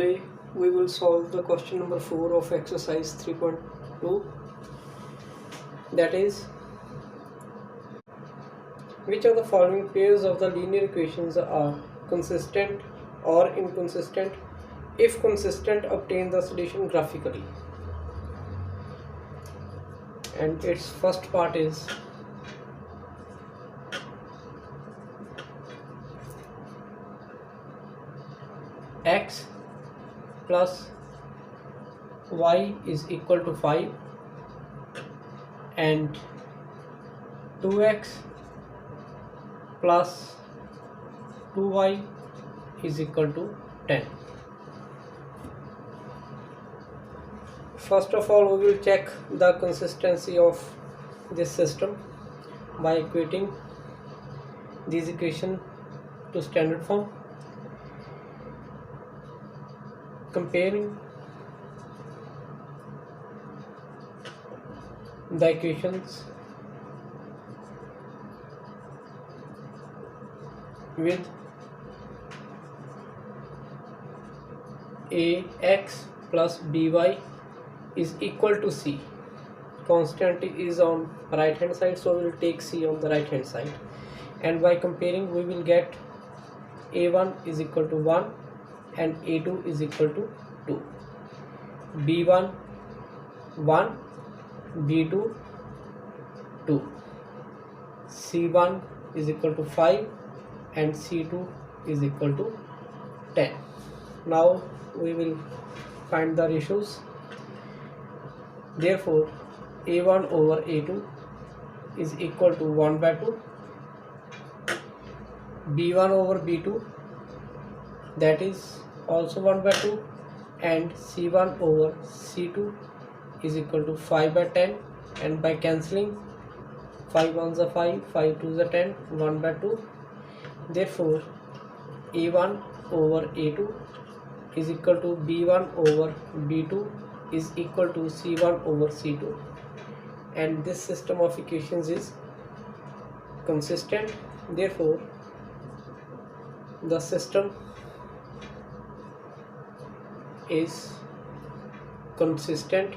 Today we will solve the question number 4 of exercise 3.2, that is, which of the following pairs of the linear equations are consistent or inconsistent? If consistent, obtain the solution graphically. And its first part is x plus y is equal to 5 and 2x plus 2y is equal to 10. First of all, we will check the consistency of this system by equating these equations to standard form, comparing the equations with ax plus by is equal to c. Constant is on right hand side, so we will take c on the right hand side, and by comparing we will get a1 is equal to 1 and a2 is equal to 2, b1 1, b2 2, c1 is equal to 5 and c2 is equal to 10. Now we will find the ratios. Therefore a1 over a2 is equal to 1 by 2, b1 over b2 that is also 1 by 2, and c1 over c2 is equal to 5 by 10, and by cancelling 5 1s are 5, 5 2s are 10, 1 by 2. Therefore a1 over a2 is equal to b1 over b2 is equal to c1 over c2, and this system of equations is consistent. Therefore the system is consistent,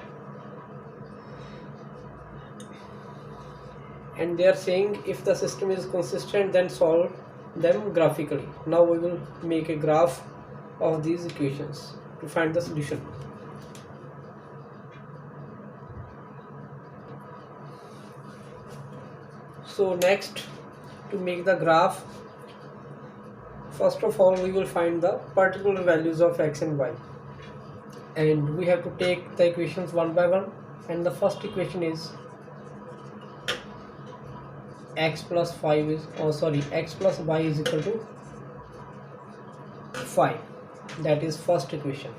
and they are saying if the system is consistent then solve them graphically. Now we will make a graph of these equations to find the solution. So next, to make the graph, first of all we will find the particular values of x and y, and we have to take the equations one by one. And the first equation is x plus 5 is x plus y is equal to 5. That is first equation.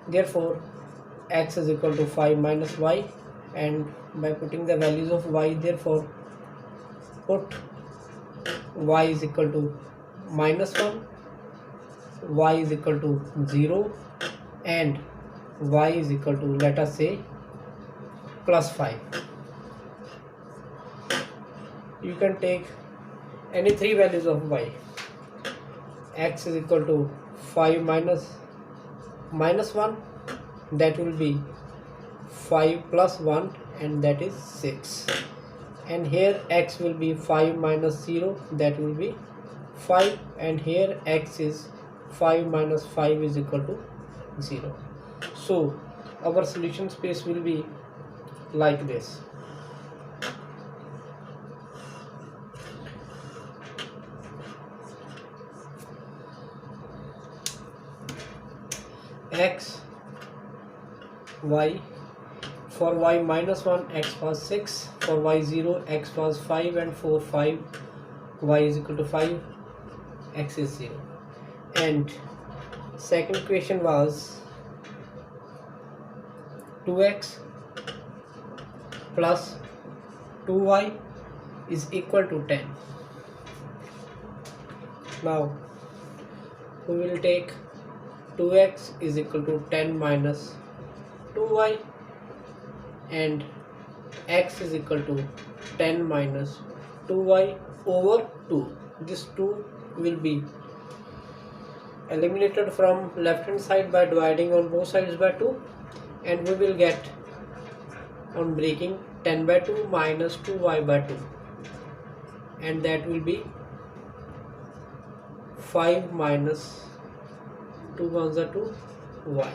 Therefore x is equal to 5 minus y, and by putting the values of y, therefore put y is equal to minus 1, y is equal to 0, and y is equal to, let us say, plus 5. You can take any three values of y. X is equal to 5 minus 1, that will be 5 plus 1, and that is 6. And here x will be 5 minus 0, that will be 5, and here x is 5 minus 5 is equal to 0. So our solution space will be like this. X, y, for y minus 1 x was 6, for y 0 x was 5, and for 5 y is equal to 5, x is 0. And second equation was 2x plus 2y is equal to 10. Now we will take 2x is equal to 10 minus 2y, and x is equal to 10 minus 2y over 2. This 2 will be eliminated from left hand side by dividing on both sides by 2, and we will get on breaking 10 by 2 minus 2y by 2, and that will be 5 minus 2 ones are 2 y,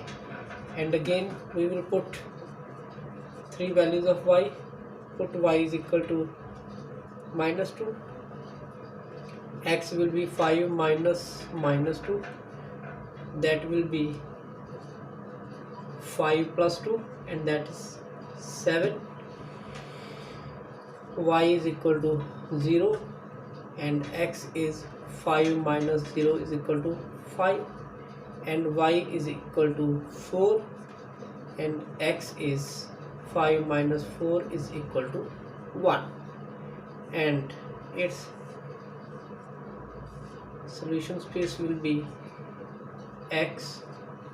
and again we will put three values of y. Put y is equal to minus 2, x will be 5 minus minus 2, that will be 5 plus 2, and that is 7. Y is equal to 0, and x is 5 minus 0 is equal to 5, and y is equal to 4, and x is 5 minus 4 is equal to 1, and its solution space will be x,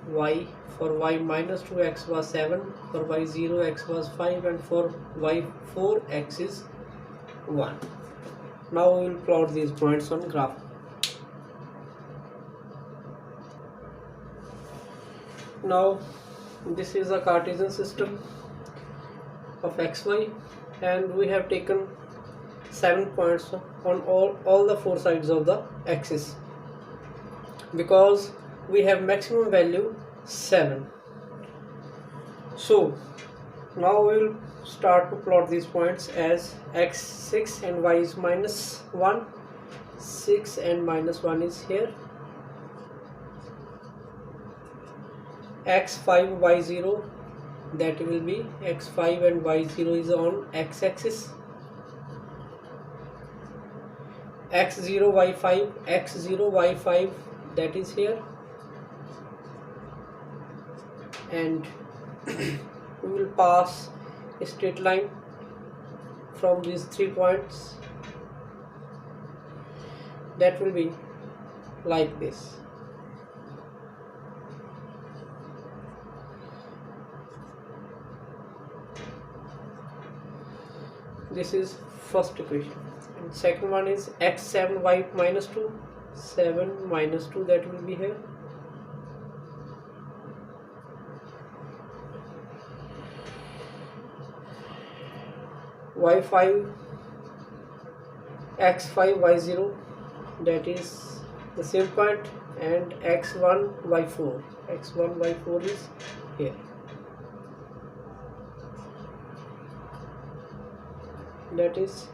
y. For y minus 2, x was 7, for y 0, x was 5, and for y 4, x is 1. Now we will plot these points on graph. Now this is a Cartesian system of xy, and we have taken 7 points on all the 4 sides of the axis, because we have maximum value 7. So now we will start to plot these points as x 6 and y is minus 1. 6 and minus 1 is here, x 5 y 0, that will be x 5 and y 0 is on x axis, x 0 y 5, x 0 y 5, that is here, and we will pass a straight line from these 3 points, that will be like this. This is first equation, and second one is x 7 y minus 2, 7 minus 2, that will be here, y 5, x 5 y 0, that is the same point, and x 1 y 4, x 1 y 4 is here, that is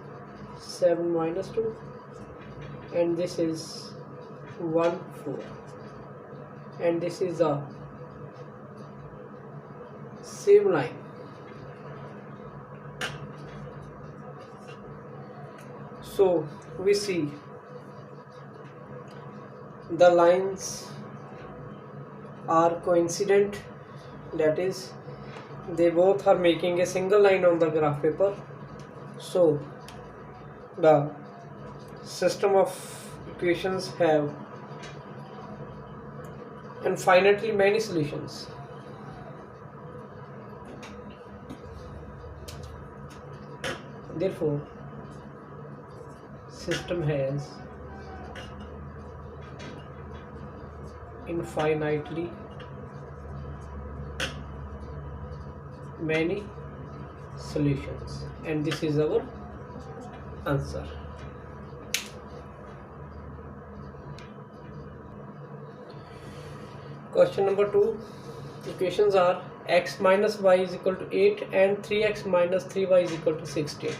7 minus 2, and this is 1 4, and this is a same line. So we see the lines are coincident, that is they both are making a single line on the graph paper. So the system of equations have infinitely many solutions. Therefore, system has infinitely many solutions, and this is our answer. Question number 2. Equations are x minus y is equal to 8 and 3x minus 3y is equal to 16.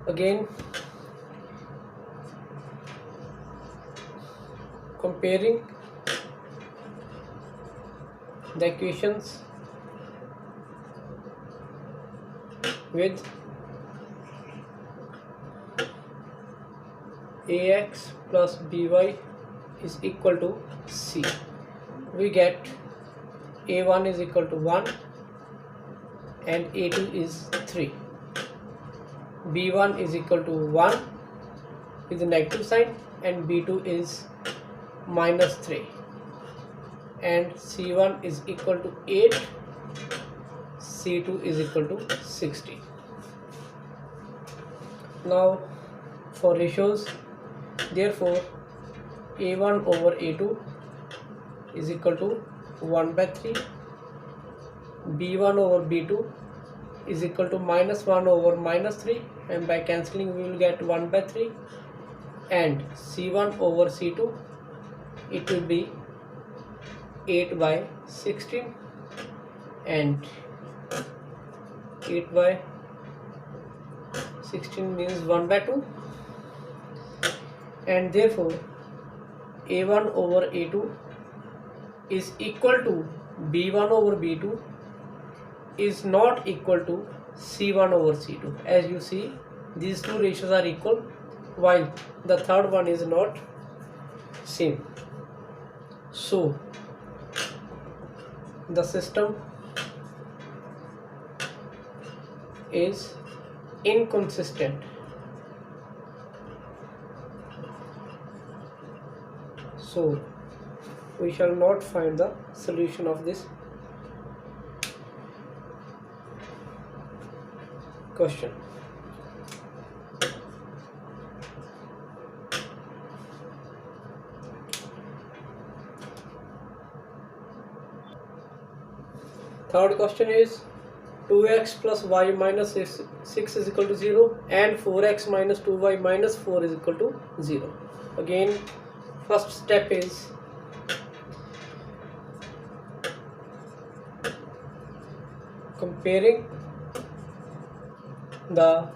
Again, comparing the equations with ax plus by is equal to c, we get a1 is equal to 1 and a2 is 3, b1 is equal to 1 with a negative sign and b2 is minus 3, and c1 is equal to 8, c2 is equal to 60. Now for ratios, therefore a1 over a2 is equal to 1 by 3, b1 over b2 is equal to minus 1 over minus 3, and by cancelling we will get 1 by 3, and c1 over c2 it will be 8 by 16, and 8 by 16 means 1 by 2, and therefore a1 over a2 is equal to b1 over b2 is not equal to c1 over c2. As you see, these two ratios are equal while the third one is not same. So the system is inconsistent. So we shall not find the solution of this question. Third question is 2x plus y minus 6 is equal to 0 and 4x minus 2y minus 4 is equal to 0. Again, first step is comparing the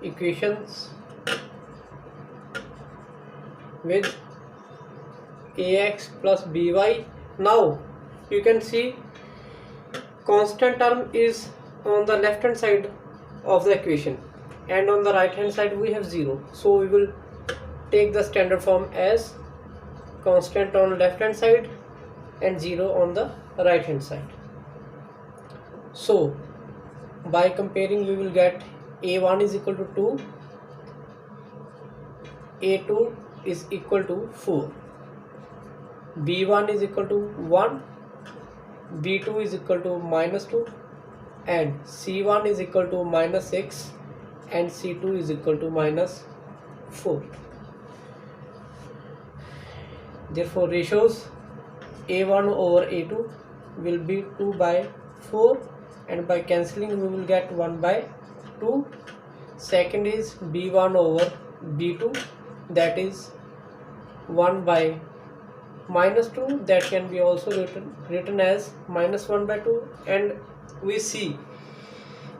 equations with ax plus by. Now you can see constant term is on the left hand side of the equation and on the right hand side we have 0. So we will take the standard form as constant on left hand side and 0 on the right hand side. So by comparing we will get a1 is equal to 2, a2 is equal to 4, b1 is equal to 1, b2 is equal to minus 2, and c1 is equal to minus 6, and c2 is equal to minus 4. Therefore ratios a1 over a2 will be 2 by 4, and by cancelling we will get 1 by 2. Second is b1 over b2, that is 1 by minus 2, that can be also written as minus 1 by 2, and we see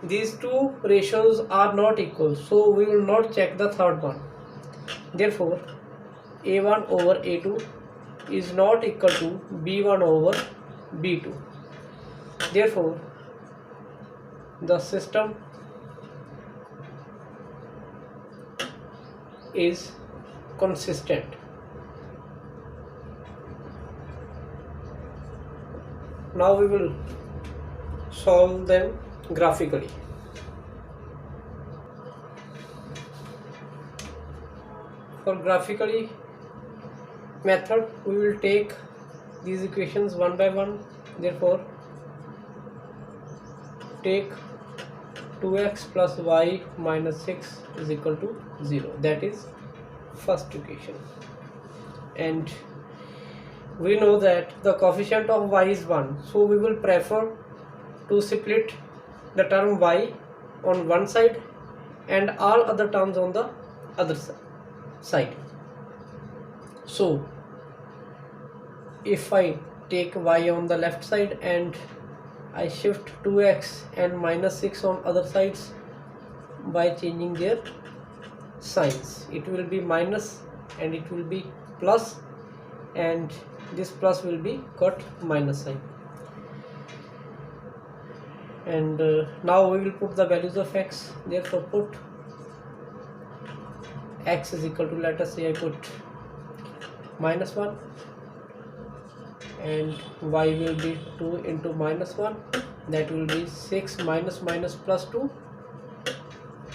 these two ratios are not equal, so we will not check the third one. Therefore a1 over a2 is not equal to b1 over b2. Therefore the system is consistent. Now we will solve them graphically. For graphically method we will take these equations one by one. Therefore take 2x plus y minus 6 is equal to 0, that is first equation, and we know that the coefficient of y is 1, so we will prefer to split the term y on one side and all other terms on the other side. So if I take y on the left side and I shift 2x and minus 6 on other sides by changing their signs, it will be minus and it will be plus, and this plus will be got minus sign. And now we will put the values of x. Therefore put x is equal to, let us say I put minus 1, and y will be 2 into minus 1, that will be 6 minus minus plus 2,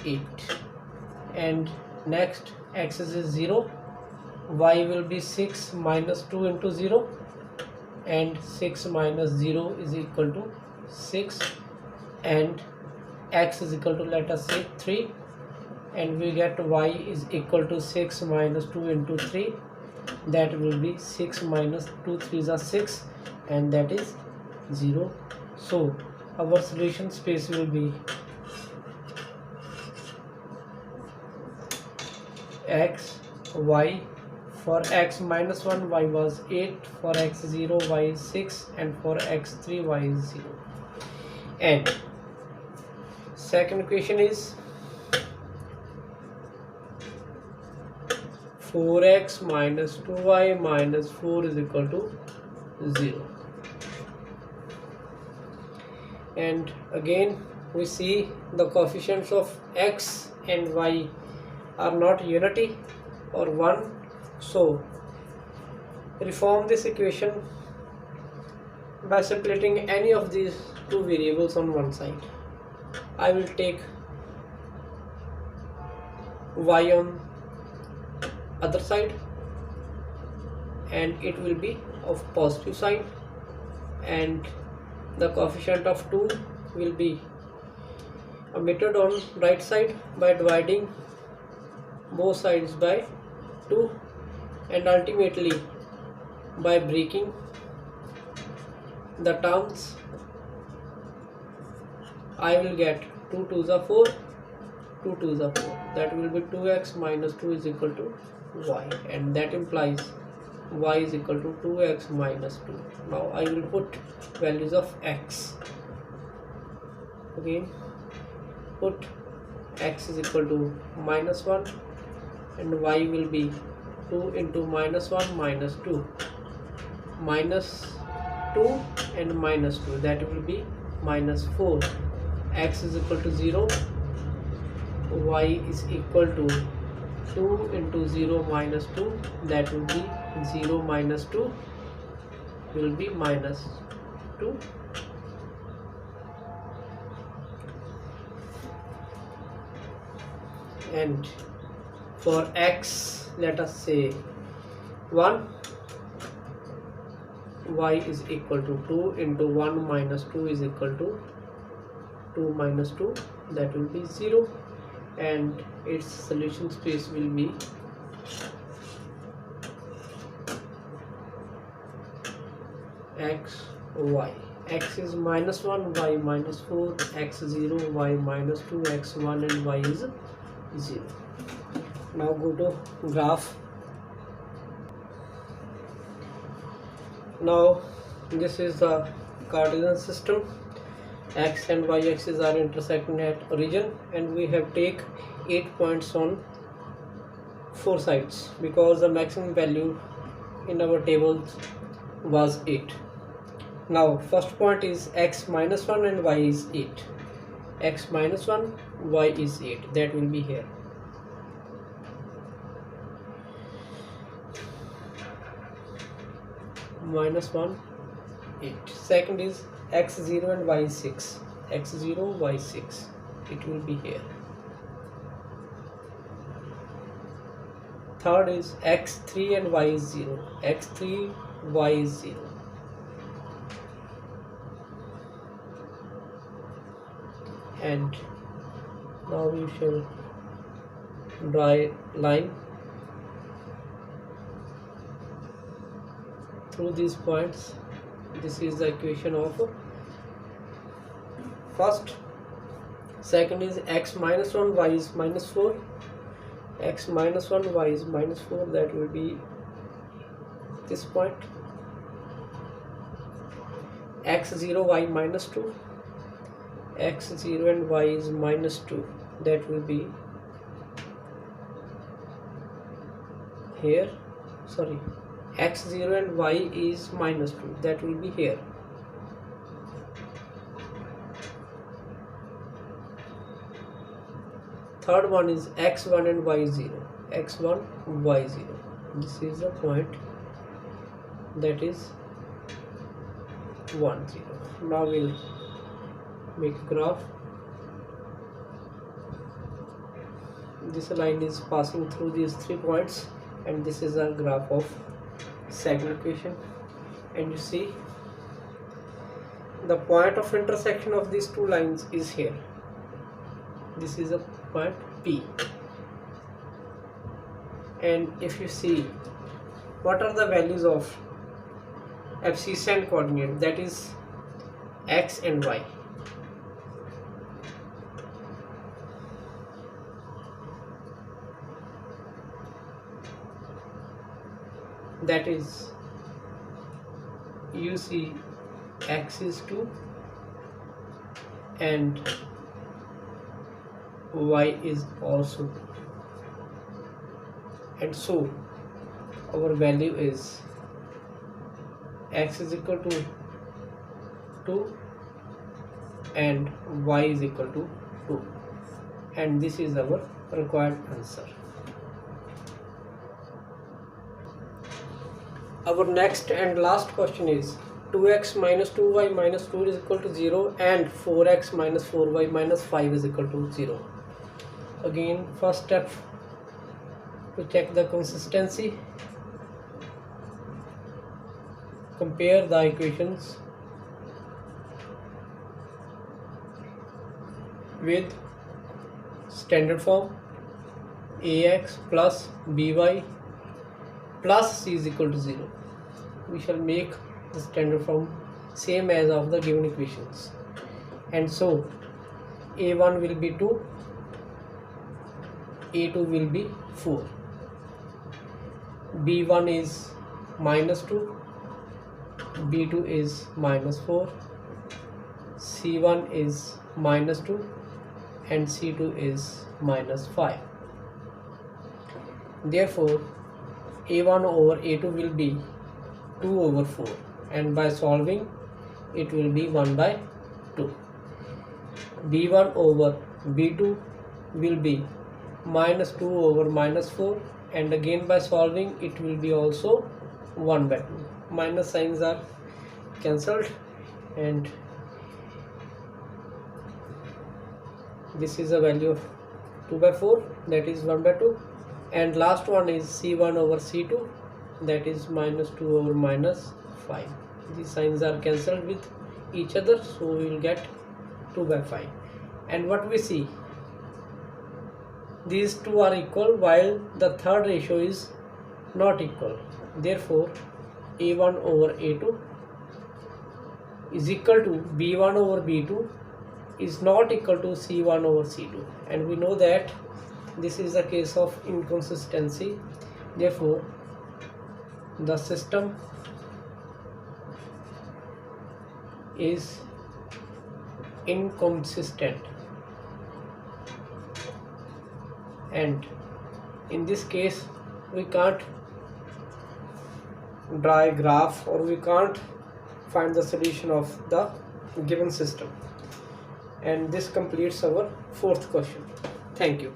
8, and next x is 0, y will be 6 minus 2 into 0, and 6 minus 0 is equal to 6, and x is equal to, let us say 3, and we get y is equal to 6 minus 2 into 3, that will be 6 minus 2 3s are 6, and that is 0. So our solution space will be x, y. For x minus 1, y was 8, for x 0, y is 6, and for x 3, y is 0. And second equation is 4x minus 2y minus 4 is equal to 0. And again we see the coefficients of x and y are not unity or 1. So reform this equation by splitting any of these two variables on one side. I will take y on other side, and it will be of positive sign, and the coefficient of 2 will be omitted on right side by dividing both sides by 2, and ultimately by breaking the terms I will get 2 2s are 4, 2 2s are 4, that will be 2x minus 2 is equal to y, and that implies y is equal to 2x minus 2. Now I will put values of x. Again put x is equal to minus 1, and y will be 2 into minus 1 minus 2, minus 2 and minus 2, that will be minus 4. X is equal to 0, y is equal to 2 into 0 minus 2, that will be 0 minus 2 will be minus 2. And for x, let us say 1, y is equal to 2 into 1 minus 2 is equal to 2 minus 2, that will be 0, and its solution space will be x, y. X is minus 1, y minus 4, x 0, y minus 2, x 1, and y is 0. Now go to graph. Now this is the Cartesian system. X and y axis are intersecting at origin, and we have take 8 points on 4 sides because the maximum value in our tables was 8. Now first point is x minus 1 and y is 8. X minus 1, y is 8, that will be here. Minus 1, 8. Second is x 0 and y is 6. X 0, y 6, it will be here. Third is x 3 and y is 0. X 3, y is 0. And now we shall draw a line through these points. This is the equation of first. Second is x minus 1, y is minus 4. X minus 1, y is minus 4, that will be this point. X 0, y minus 2. X 0 and y is minus 2, that will be here. Sorry, x 0 and y is minus 2, that will be here. Third one is x1 and y0. X1, y0. This is the point, that is 1 0. Now we'll make a graph. This line is passing through these 3 points, and this is a graph of second equation. And you see the point of intersection of these 2 lines is here. This is a point P, and if you see what are the values of abscissant coordinate, that is x and y. That is, you see x is 2 and y is also 2, and so our value is x is equal to 2 and y is equal to 2, and this is our required answer. Our next and last question is 2x minus 2y minus 2 is equal to 0 and 4x minus 4y minus 5 is equal to 0. Again, first step to check the consistency. Compare the equations with standard form ax plus by plus c is equal to 0. We shall make the standard form same as of the given equations, and so a1 will be 2, a2 will be 4, b1 is minus 2, b2 is minus 4, c1 is minus 2 and c2 is minus 5. Therefore a1 over a2 will be 2 over 4, and by solving it will be 1 by 2. b1 over b2 will be minus 2 over minus 4, and again by solving it will be also 1 by 2. Minus signs are cancelled, and this is a value of 2 by 4, that is 1 by 2, and last one is c1 over c2, that is minus 2 over minus 5. These signs are cancelled with each other, so we will get 2 by 5. And what we see, these two are equal while the third ratio is not equal. Therefore a1 over a2 is equal to b1 over b2 is not equal to c1 over c2, and we know that this is a case of inconsistency. Therefore the system is inconsistent, and in this case we can't draw a graph or we can't find the solution of the given system. And this completes our fourth question. Thank you.